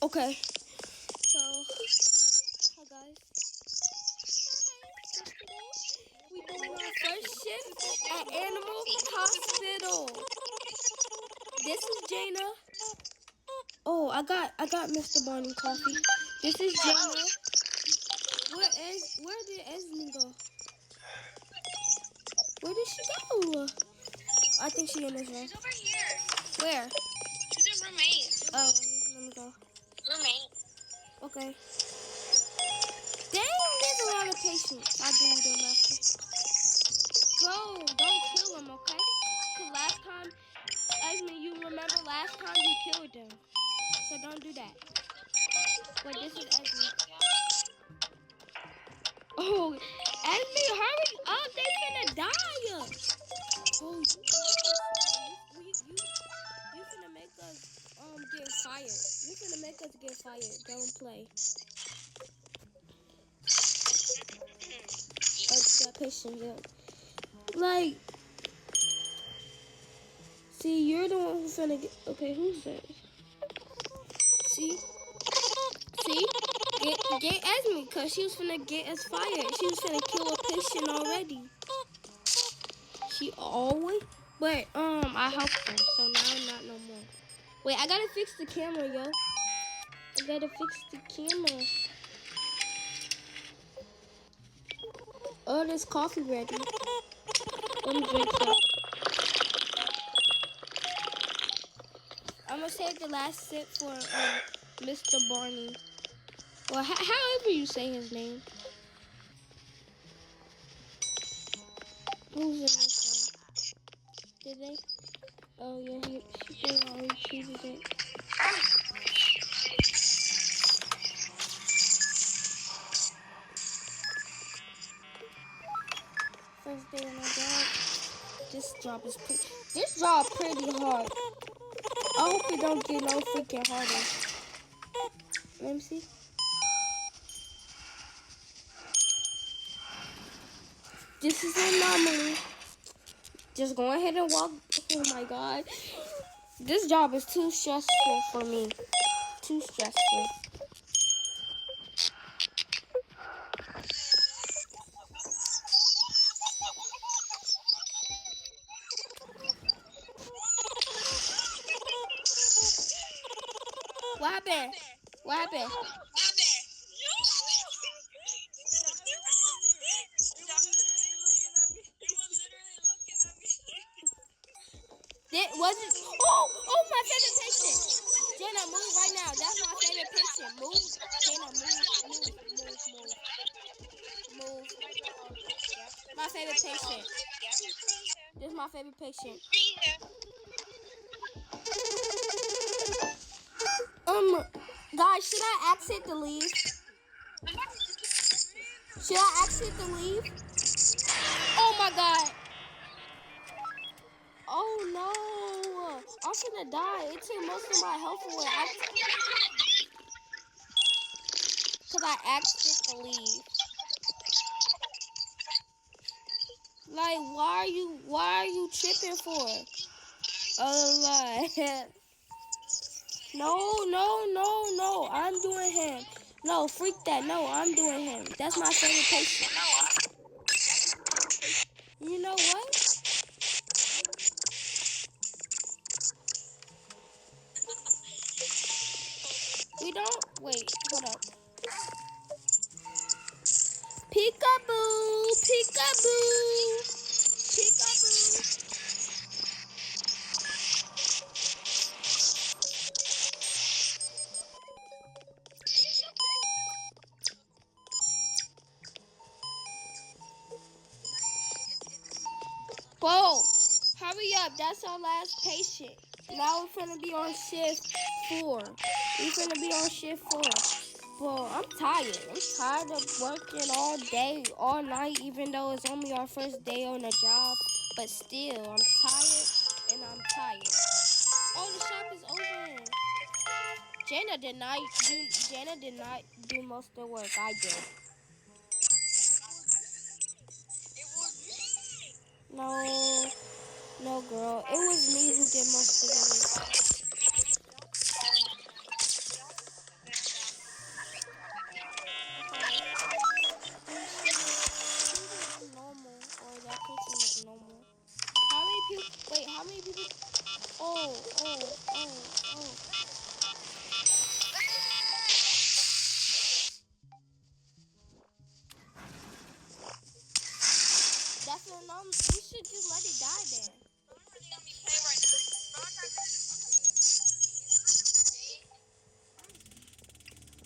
Okay. So, hi guys. So today we doing our first shift at Animal Hospital. This is Jana. Oh, I got Mr. Barney coffee. This is Jana. Where did Esme go? Where did she go? I think she in this room. She's over here. Where? She's a roommate. Oh, let me go. Roommate. Okay. Dang, there's a lot of patients. I do them after. Bro, don't kill them, okay? Cause last time, Esme, you remember last time you killed them. So don't do that. Wait, this is Esme. Oh, Esme, hurry up! They finna die. Oh, you finna make us get fired. You finna make us get fired. Don't play. That patient, yeah. Like, see, you're the one who's finna get. Okay, who's that? See, get Esme, cause she was finna get us fired. She was finna kill a patient already. She always, but I helped her, so now not no more. Wait, I gotta fix the camera, yo. I gotta fix the camera. Oh, there's coffee ready. Let me drink some. I'm gonna save the last sip for Mr. Barney. Well, however you say his name. Who's in this one? Did they? Oh yeah, they already chooses it. First day on my job. This job is pretty. This job pretty hard. I hope it don't get no freaking harder. Let me see. This is an anomaly. Just go ahead and walk. Oh my god. This job is too stressful for me. Too stressful. What happened? What happened? Was it? Oh, my favorite patient. Jenna, move right now. That's my favorite patient. Move. Jenna, move. My favorite patient. This is my favorite patient. Guys, should I exit to leave? Should I exit to leave? Oh my god. Oh no. I'm gonna die. It took most of my health away. Cause I asked it to leave. Like, why are you tripping for? Oh, like, no. I'm doing him. No, freak that. No, I'm doing him. That's my favorite patient. You know what? We don't. Wait, hold up. Peekaboo, peekaboo, peekaboo. Whoa, hurry up. That's our last patient. Now we're finna be on shift 4. We're finna be on shift 4. Bro, I'm tired. I'm tired of working all day, all night, even though it's only our first day on the job. But still, I'm tired and I'm tired. Oh, the shop is open. Jana did not do most of the work. I did. No, girl. It was me who did most of the work. Oh. That's an anomaly. You should just let it die then.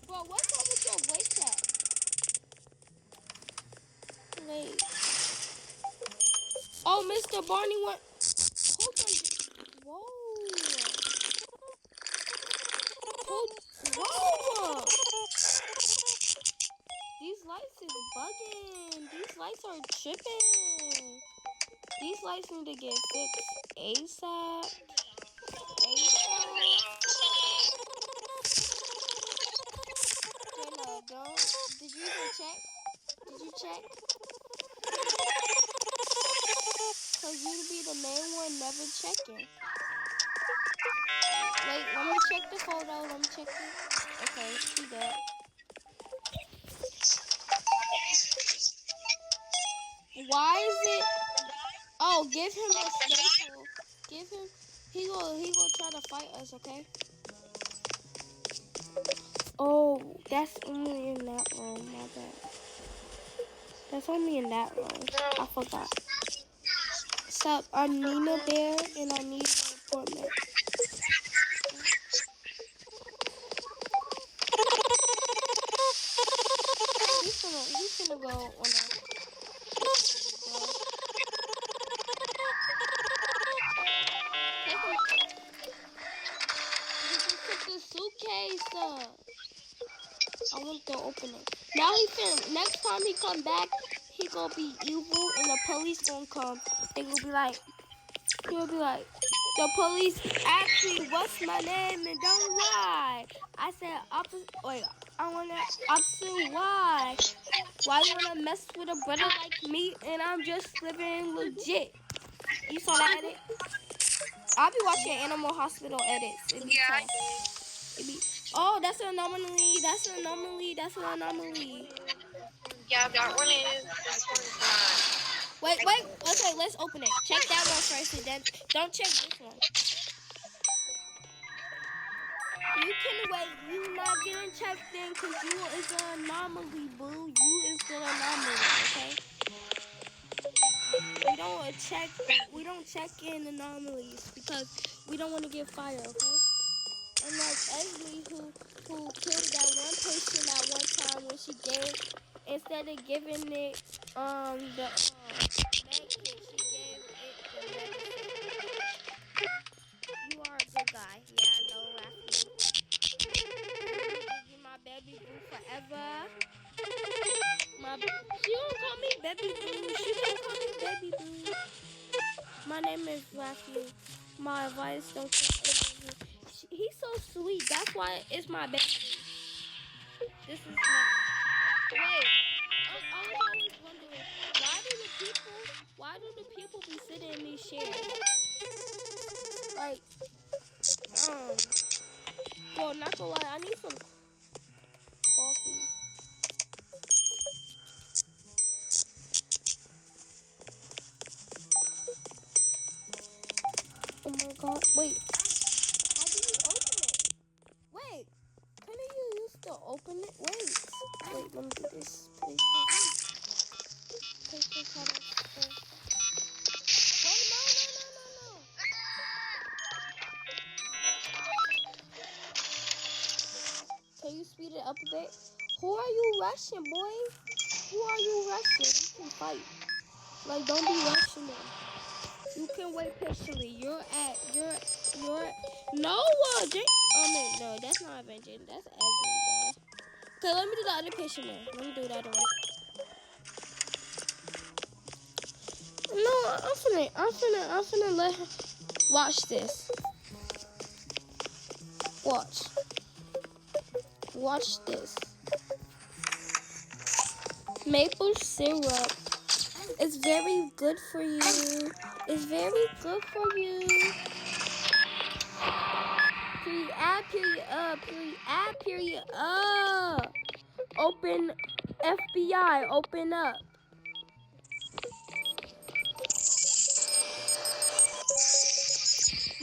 Bro, what's up with your voice chat? Wait. Oh, Mr. Barney went. Hold on. Whoa. Whoa. These lights is bugging. These lights are tripping. These lights need to get fixed ASAP. Kayla, don't. Did you even check? Did you check? Cause you be the main one never checking. Wait, let me check the photo. Let me check it. Okay, she dead. Why is it? Oh, give him a staple. Give him. He go try to fight us. Okay. Oh, that's only in that room. My bad. That's only in that room. I forgot. Sup, I'm Nina Bear, and I need an appointment. He's gonna go on a. He just took the suitcase. I want to open it. Now next time he come back, he gonna be evil, and the police gonna come. They gonna be like, he'll be like, the police asked me what's my name and don't lie. I said, officer, why? Why you wanna mess with a brother like me and I'm just living legit? You saw that edit? I'll be watching Animal Hospital edits. It be tough. Oh, that's an anomaly. That's an anomaly. That's an anomaly. Yeah, that one is. This one's not. Wait. Okay, let's open it. Check that one first, and then don't check this one. You can wait. You not getting checked in because you is an anomaly, boo. You is the anomaly, okay? We don't check in anomalies because we don't want to get fired, okay? And like Esme who killed that one patient at one time when she gave, instead of giving it the med kit, she gave it the medicine. You are a good guy. Yeah, I know, Rafi. You my baby boo forever. She don't call me baby boo. She don't call me baby boo. My name is Rafi. My advice don't take he's so sweet. That's why it's my baby. This is my wait. I was always wondering why do the people be sitting in these chairs? Like, well, not gonna lie, I need some coffee. Oh my god, wait. How do you open it? Wait, couldn't you used to open it? Wait, let me do this. Please. Wait, no. Can you speed it up a bit? Who are you rushing, boy? Who are you rushing? You can fight. Like, don't be rushing them. You can wait patiently. You're no, no, that's not Avenging. That's Esme, bro. Okay, let me do the other patient then. Let me do the other one. No, I'm finna let her watch this. Watch this. Maple syrup. It's very good for you. It's very good for you. Period up. Open FBI, open up.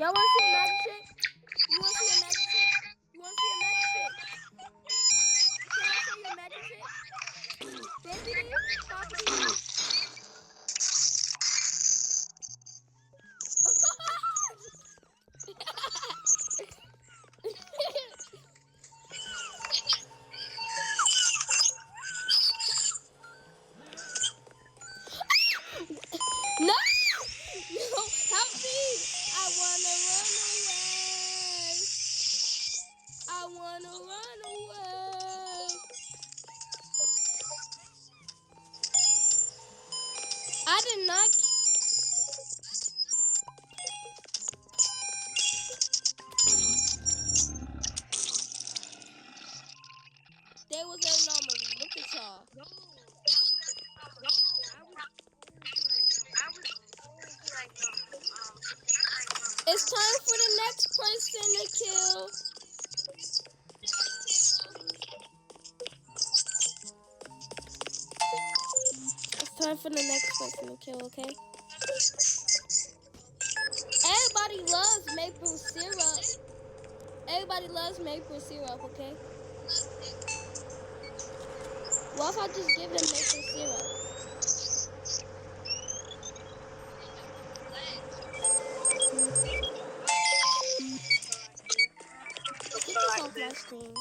Y'all want to see a magic trick? You want to see a magic trick? You want to see a magic trick? Can I show you a magic trick? Baby, Poppy. No! No! Help me! I wanna run away. I wanna run away. I did not. There was an anomaly. Look at y'all. It's time for the next person to kill. It's time for the next person to kill, okay? Everybody loves maple syrup. Everybody loves maple syrup, okay? What if I just give them maple syrup? Get this off my screen.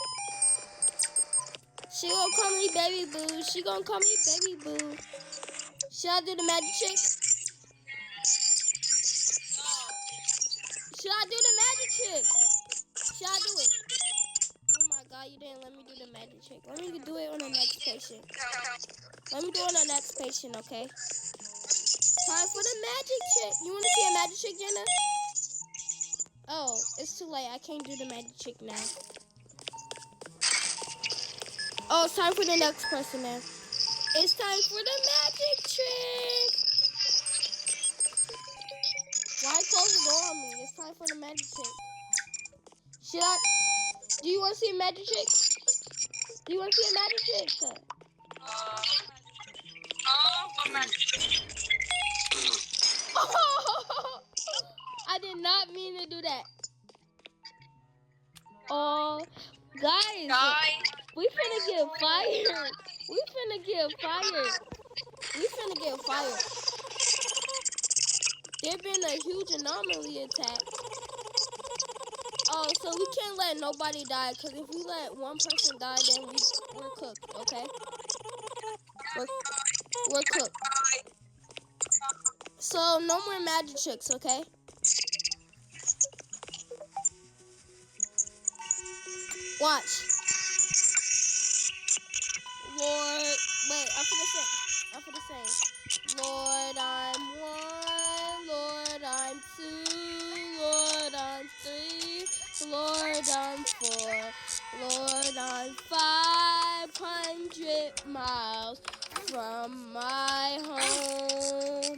She gonna call me baby boo. She gonna call me baby boo. Should I do the magic trick? Should I do the magic trick? Should I do it? Oh my god, you didn't let me do the magic trick. Let me do it on the next patient. Let me do it on the next patient, okay? Time for the magic trick. You wanna see a magic trick, Jenna? Oh, it's too late. I can't do the magic trick now. Oh, it's time for the next person now. It's time for the magic trick. Why close the door on me? It's time for the magic trick. Should I? Do you want to see a magic trick? Do you want to see a magic trick? What magic trick? Oh, I did not mean to do that. Oh, guys, we finna get fired. We finna get fired. We finna get fired. There been a huge anomaly attack. Oh, so we can't let nobody die, because if we let one person die, then we're cooked, okay? We're cooked. So, no more magic tricks, okay? Watch. Lord, wait, I'm finna say. Lord, I'm 1, Lord, I'm 2, Lord, I'm 3, Lord, I'm 4, Lord, I'm 500 miles from my home.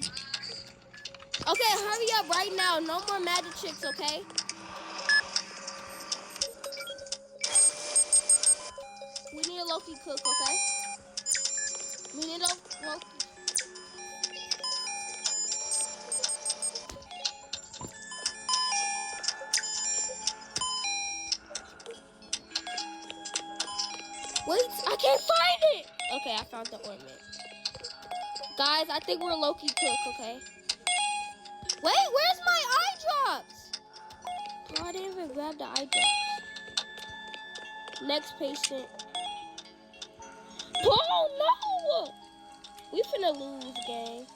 Okay, hurry up right now. No more magic tricks, okay? We need a Loki cook, okay? We need a Loki. Wait, I can't find it! Okay, I found the ornament. Guys, I think we're Loki cook, okay? Wait, where's my eye drops? Oh, I didn't even grab the eye drops. Next patient. Oh, no! We finna lose, gang.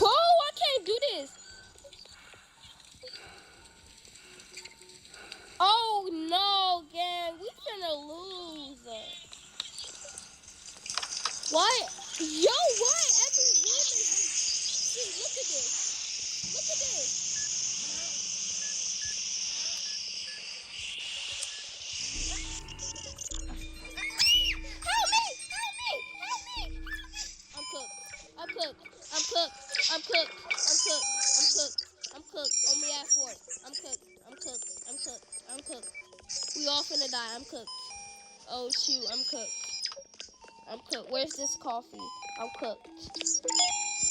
Oh, I can't do this. Oh, no, gang. We finna lose. What? Yo, why every room is... See, look at this. Look at this. Help me! Help me! Help me! I'm cooked. I'm cooked. I'm cooked. I'm cooked. I'm cooked. I'm cooked. I'm cooked. Only at 4. I'm cooked. I'm cooked. I'm cooked. I'm cooked. We all finna die. I'm cooked. Oh, shoot. I'm cooked. I'm cooked. Where's this coffee? I'm cooked.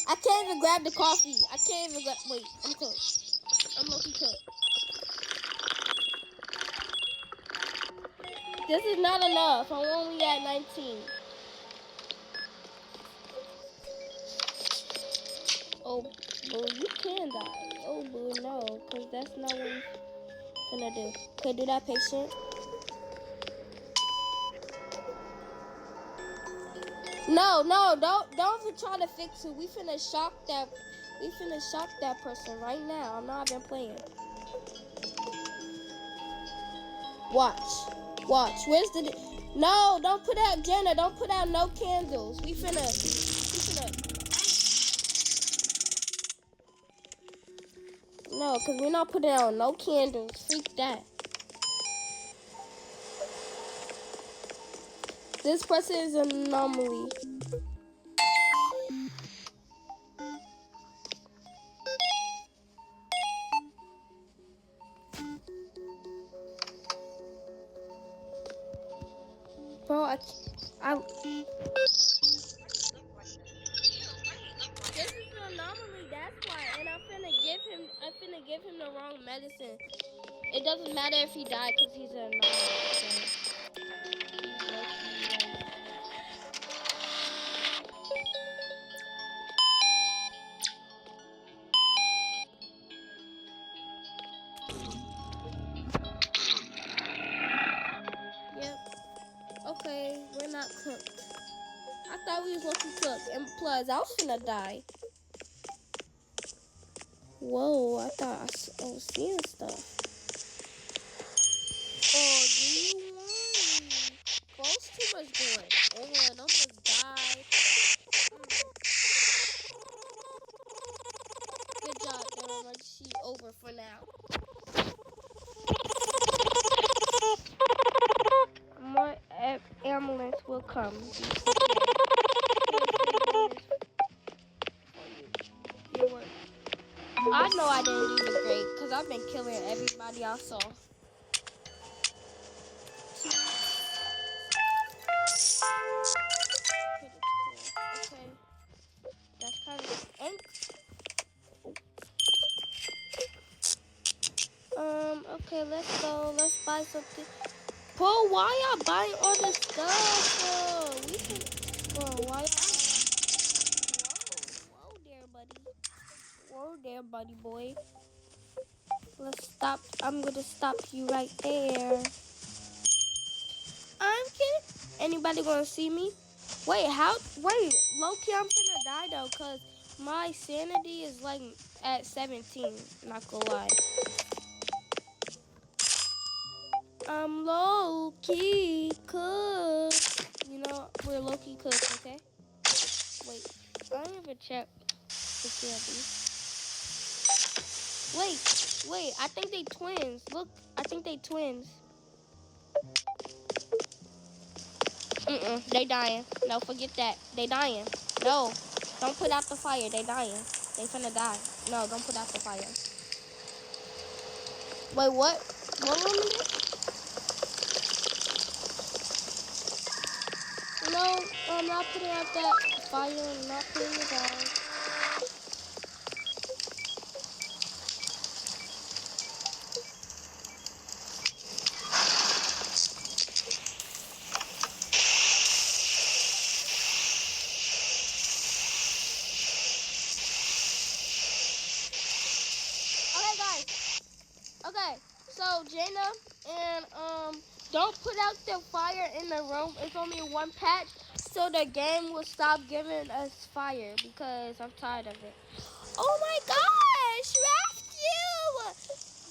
I can't even grab the coffee. I can't even grab. Wait, I'm cooked. I'm low-key cooked. This is not enough. I'm only at 19. Oh, boo, you can die. Oh, boo, no, because that's not what I'm gonna do. Okay, do that, patient. No, don't even try to fix it. We finna shock that person right now. I'm not even playing. Watch. Where's the? No, don't put out Jenna. Don't put out no candles. We finna. No, cause we're not putting out no candles. Freak that. This person is an anomaly. Bro, this is an anomaly, that's why. And I'm finna give him the wrong medicine. It doesn't matter if he died because he's an anomaly. Yep. Okay, we're not cooked. I thought we was looking cooked. And plus, I was finna die. Whoa, I thought I was seeing stuff. Oh, do you want? Close too much going on. I almost died. Good job, the emergency over for now. More ambulance will come. Your work. I know I didn't do the great because I've been killing everybody I saw. Okay. That's kind of okay, let's go. Let's buy something. Bro, why y'all buying all this stuff? We can. Bro, why y'all? Whoa there, buddy. Whoa there, buddy boy. Let's stop. I'm gonna stop you right there. I'm kidding. Anybody gonna see me? Wait, low-key, I'm gonna die though, cause my sanity is like at 17. Not gonna lie. I'm low-key cooked. You know, we're low-key cooked, okay? Wait, I don't even check the candy. Wait, I think they twins. Look, I think they twins. They dying. No, forget that. They dying. No, don't put out the fire. They dying. They finna die. No, don't put out the fire. Wait, what? What room is it? No, I'm not putting out that fire. I'm not putting it out. Okay, so Jana and don't put out the fire in the room. It's only one patch, so the game will stop giving us fire because I'm tired of it. Oh my gosh, rescue!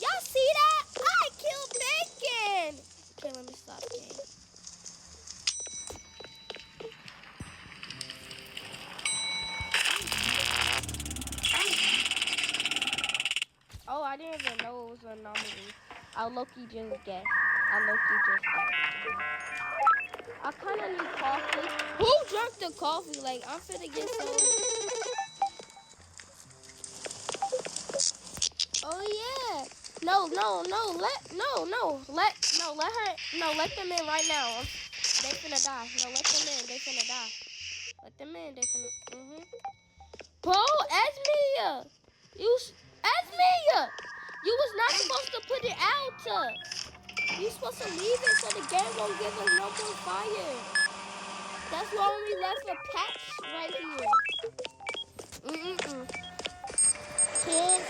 Y'all see that? I killed Bacon. Okay, let me stop the game. Oh, I didn't even know it was an anomaly. I low-key just guessed. I kind of need coffee. Who drank the coffee? Like, I'm finna get so... Oh, yeah. Let them in right now. They finna die. No, let them in. They finna die. Let them in. They finna. Bro, Esmea, Esmea, you was not supposed to put it out. You supposed to leave it so the game won't give us no more fire. That's why we left a patch right here. Kids.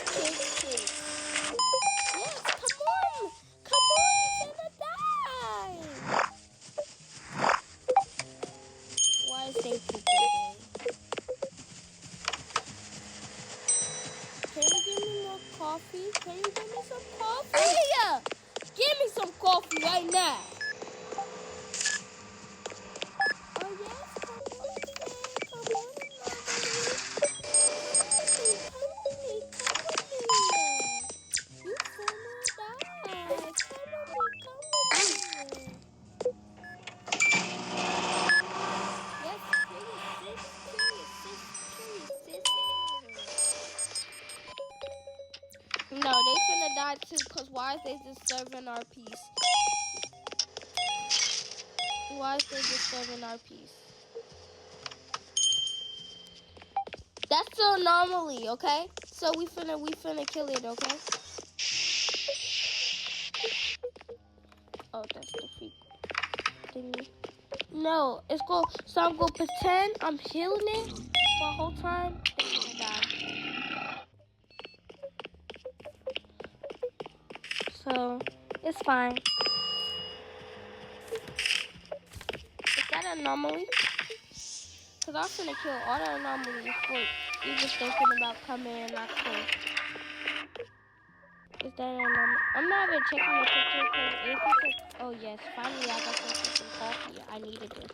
Yes, come on. Come on, you're gonna die. Why is they people? Can you give me more coffee? Can you give me some coffee? Give me some coffee right now. Oh yes, come on, come on, come with me. You finna die. Come with me. Yes, no, they finna die too, cause why is they disturbing our peace? Why is they disturbing our peace? That's the anomaly, okay? So we finna kill it, okay? Oh, that's the freak thingy. No, it's go. So I'm gonna pretend I'm healing it for the whole time. It's gonna die. So it's fine. Is that an anomaly? Cause I'm finna kill all the anomalies for you just thinking about coming and not kill. Is that an anomaly? I'm not even checking the picture because if it's a, oh yes, finally I got some coffee. I needed this.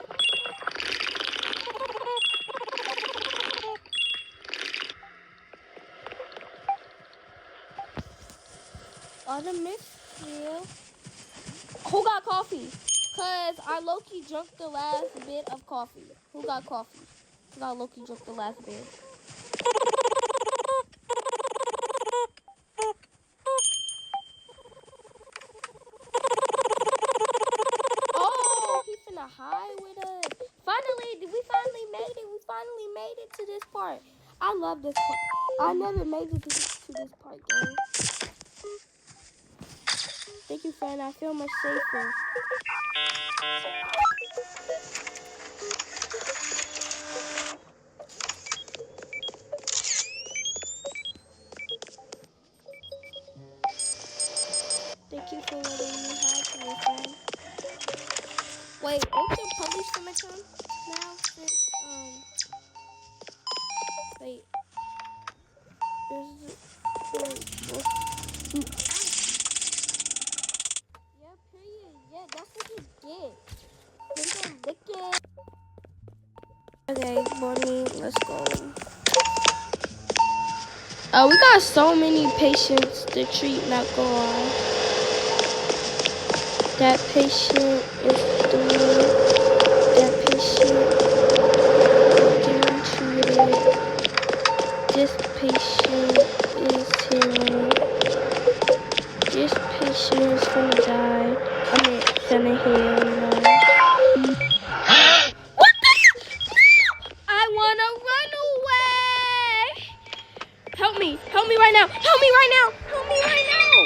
All the mixed. Who got coffee? Cause I low-key drunk the last bit of coffee. Who got coffee? Cause I low-key drunk the last bit. Oh, he finna hide with us. Finally, we finally made it. We finally made it to this part. I love this part. I never made it to this part, gang. Thank you, friend. I feel much safer. Thank you for letting me hide to your friend. Wait, ain't the police gonna come now? Since, wait. Yeah, period. Yeah, that's what you get. Then don't lick it. Okay, Bonnie, let's go. We got so many patients to treat, not go on. That patient is doing. That patient is getting treated. This patient is healing. This patient is gonna die. I mean, gonna heal, you know. What the? I wanna run away. Help me right now. Help me right now. Help me right now.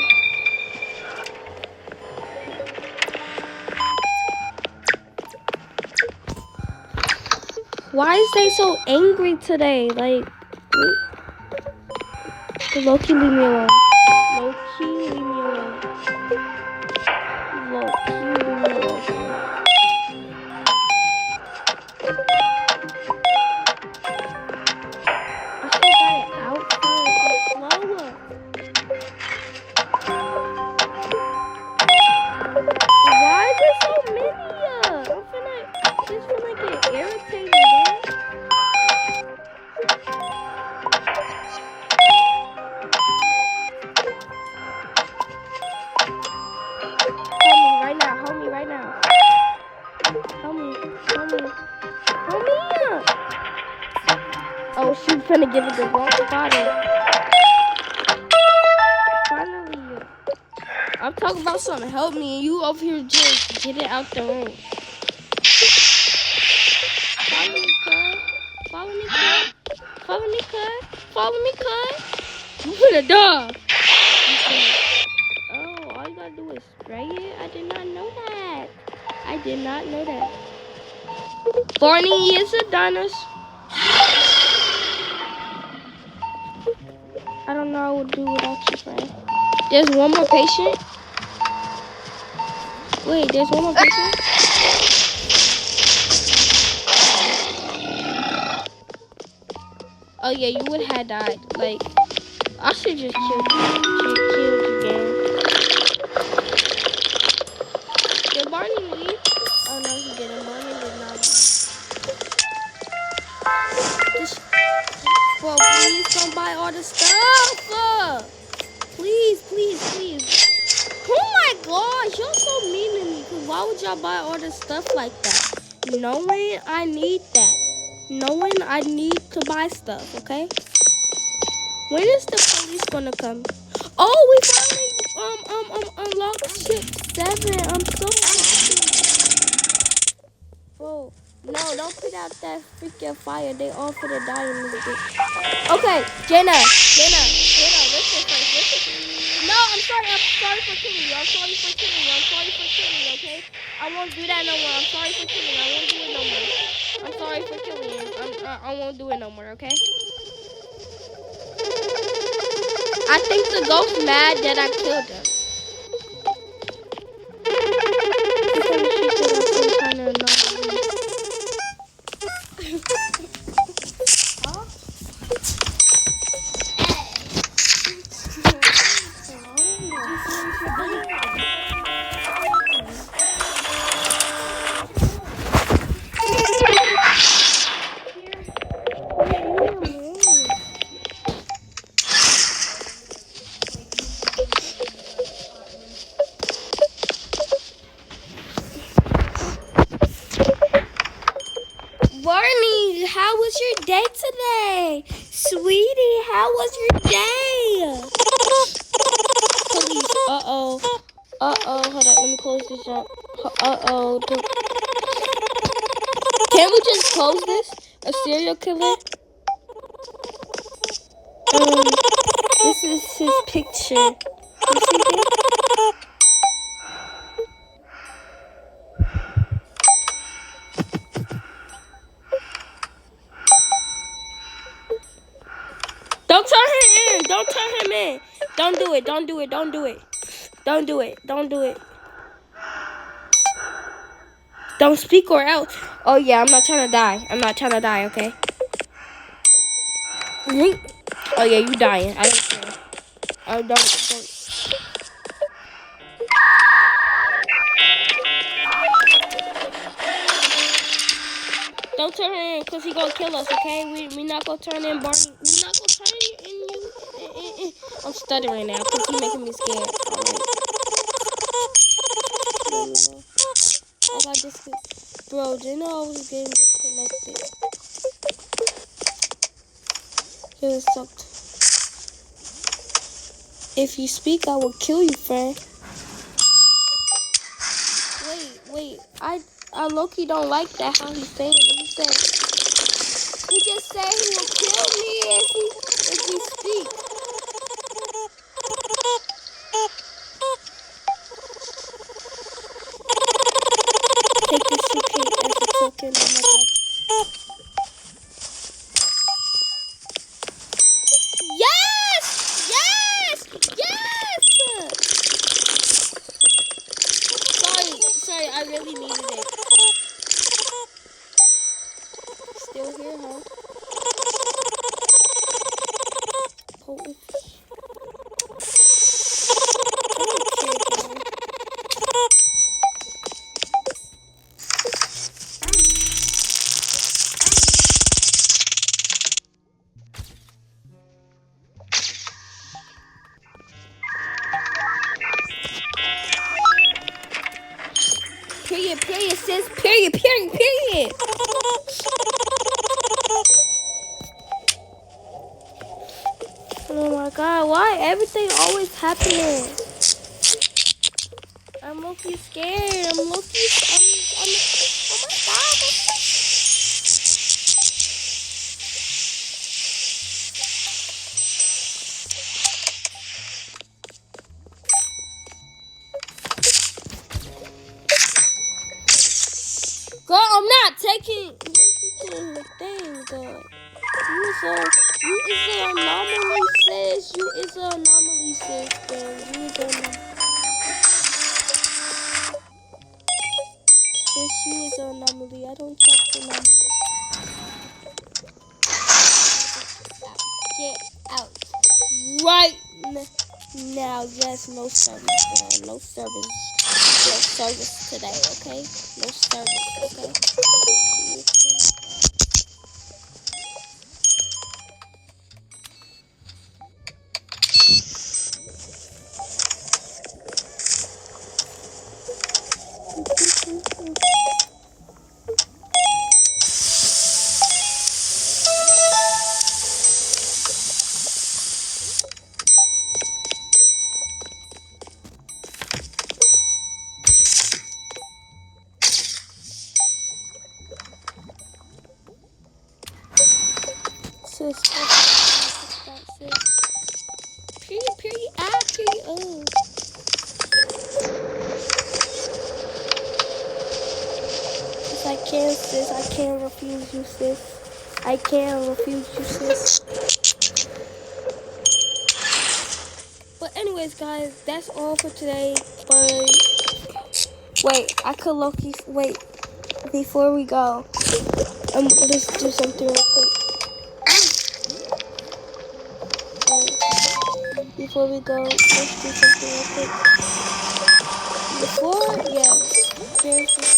Why is they so angry today? Like, low-key, leave me alone. Low-key, leave me alone. Low-key, leave me alone. I still got it out first. Slower. Why is there so many? It's finna get irritated, man. Help me right now. Help me. Oh, she's finna give it the wrong bottle. Finally. I'm talking about something. Help me, and you over here just get it out the room. follow me, cuz. You finna die. Oh, all you gotta do is spray it? I did not know that. I did not know that. Barney is a dinosaur. I don't know what I would do without you, friend. There's one more patient. Wait, there's one more patient? Oh yeah, you would have died. Like, I should just killed you again. Did Barney leave? Oh no, he didn't. Barney did not leave. Bro, please don't buy all the stuff. Please, please, please. Oh my gosh, you're so mean to me. Cause why would y'all buy all the stuff like that? Knowing I need that. Knowing I need to buy stuff, okay? When is the police gonna come? Oh, we finally unlocked ship 7. I'm so happy. Bro, no, don't put out that freaking fire. They all for the die in this bitch. Okay, Jenna, listen first. No, I'm sorry for killing you. Okay? I won't do that no more. I'm sorry for killing you. I won't do it no more. I'm sorry for killing you. I won't do it no more, okay? I think the ghost mad that I killed him. Barney, how was your day today? Sweetie, how was your day? Police, uh-oh, hold on, let me close this up. Uh-oh. Can we just close this? A serial killer? This is his picture. You see this? Don't turn him in. Don't turn him in. Don't do it. Don't do it. Don't do it. Don't do it. Don't do it. Don't speak or else. Oh yeah, I'm not trying to die. I'm not trying to die, okay? Oh yeah, you dying. I don't care. Oh, don't. Don't turn him in, cause he gonna kill us, okay? We not gonna turn in Barney. We not gonna turn in you. I'm stuttering now, cause he making me scared. Alright. I got this. Bro, Jenna always getting disconnected. It sucked. If you speak, I will kill you, friend. Wait. I low-key don't like that how he's saying it. He just said he will kill me if we speak. Take this suitcase as a token. Oh my god. Yes! Sorry, I really needed it. Still here, huh? Potent. Period, sis. Period. Oh my god, why everything always happening? I'm low-key scared. Oh my god. taking the thing, but you is an anomaly, sis. You is an anomaly, sis. Then you is an anomaly. Sis, you is an anomaly. I don't trust anomalies. Get out right now. Yes, no service, no service. No service today, okay? No service, okay? Sis, stop, sis. Period, Yes, I can, sis. I can't refuse you, sis. I can't refuse you, sis. But anyways, guys, that's all for today. But wait, I could Loki. Wait, before we go, let's do something real quick. Before we go, let's do something real quick. Before, yeah, seriously.